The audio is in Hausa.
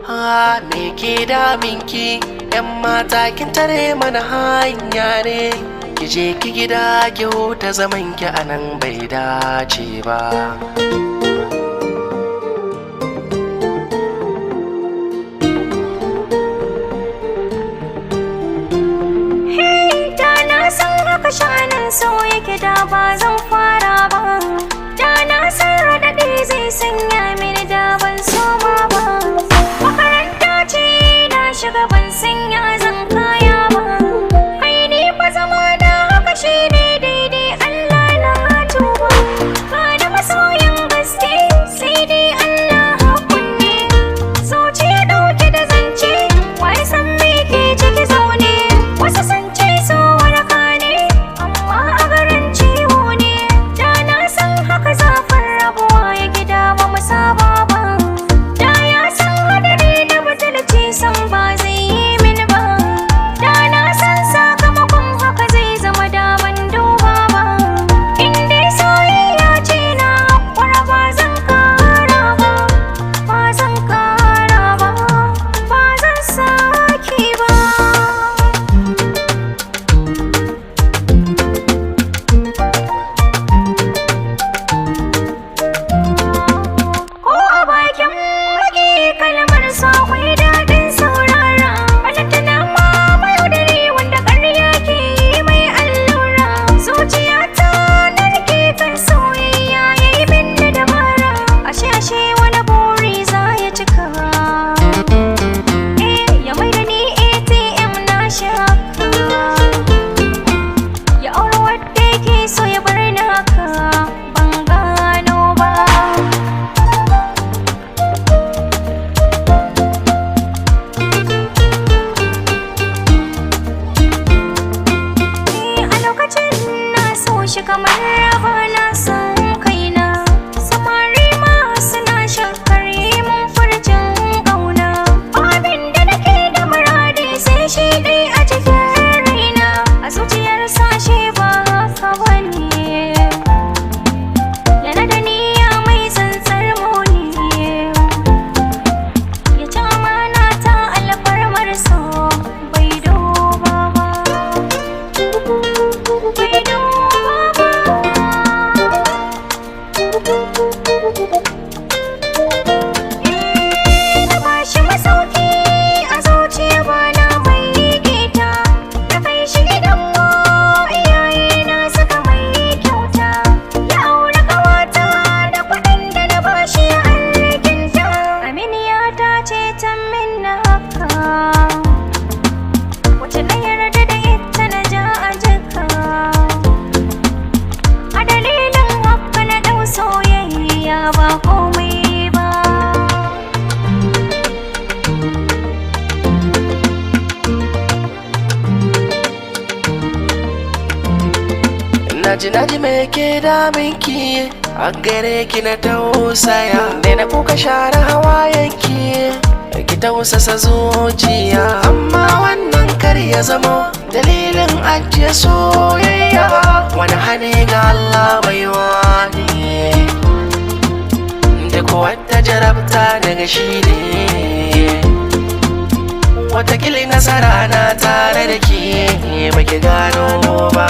Me ke daminki yan mata kin tare mana hanya ne, ki je ki gida ki huta zaman ki anan bai dace ba. Da na san haka shanin so yake da ba zan fara ba, da na san raɗaɗi zai sanya mini da ban soma ba. Makaranta ce na shiga ban sanya zan kaya ba, kai ni fa zama da haka shi ne daidai Allah na tuba. Ba da masoyin gaske sai dai Allah hakunne, zuciya ɗauke da zance wai san me ke ciki zaune. Wasu sun ce so waraka ne amma a garin ciwo ne, da na san haka zafin rabuwa ya gida ba mu saba ba, da ya san hadari da butulci san ba zai yi min ba, da na san sakamakon haka zai zama daban duba ba. In dai soyayya ce na haƙura ba zan kara ba, ba zan kara ba, ba zan sake ba. Ko a bakin maki kalmar sa akwai daɗin saurara, balantana ma mayaudari wanda ƙarya ke yi mai allura. Zuciyata narke kan soyayya ya yi min da dabara, ashe wani buri za ya cika. Ya mai da ni ATM na shaka, ya aure wadda yake so ya bar ni haka ban gano ba. A lokacin na so shi kamar raba na san kaina, samari ma suna shakkar yi mun furcin ƙauna. Abin da nake da muradi sai shi ɗai a cikin raina, a zuciyar sashe ba haka bane, yana da niyya mai tsantsar muni, ya ci amana ta alfarmar so bai duba ba, bai duba ba. Na bashi masauki a zuciya bana mai gita, na kai shi gidan mu iyaye na suka mai kyauta, ya aure ƙawata da kuɗin da na bashi a alkinta. Aminiya ta ce ta min na haka, wacce na yarda da ita na ja a jika, a dalilin haka na ɗau soyayya ba komai ba. Naji me ke daminki a gare ki na tausaya, ne na kuka share hawayenki ki tausasa zuciya, amma wannan kar ya zama dalilin ajiye soyayya. Wani hane ga Allah bai wani, duk wata jarabta daga shi ne, watakili nasara na tare da ke baki gano ba.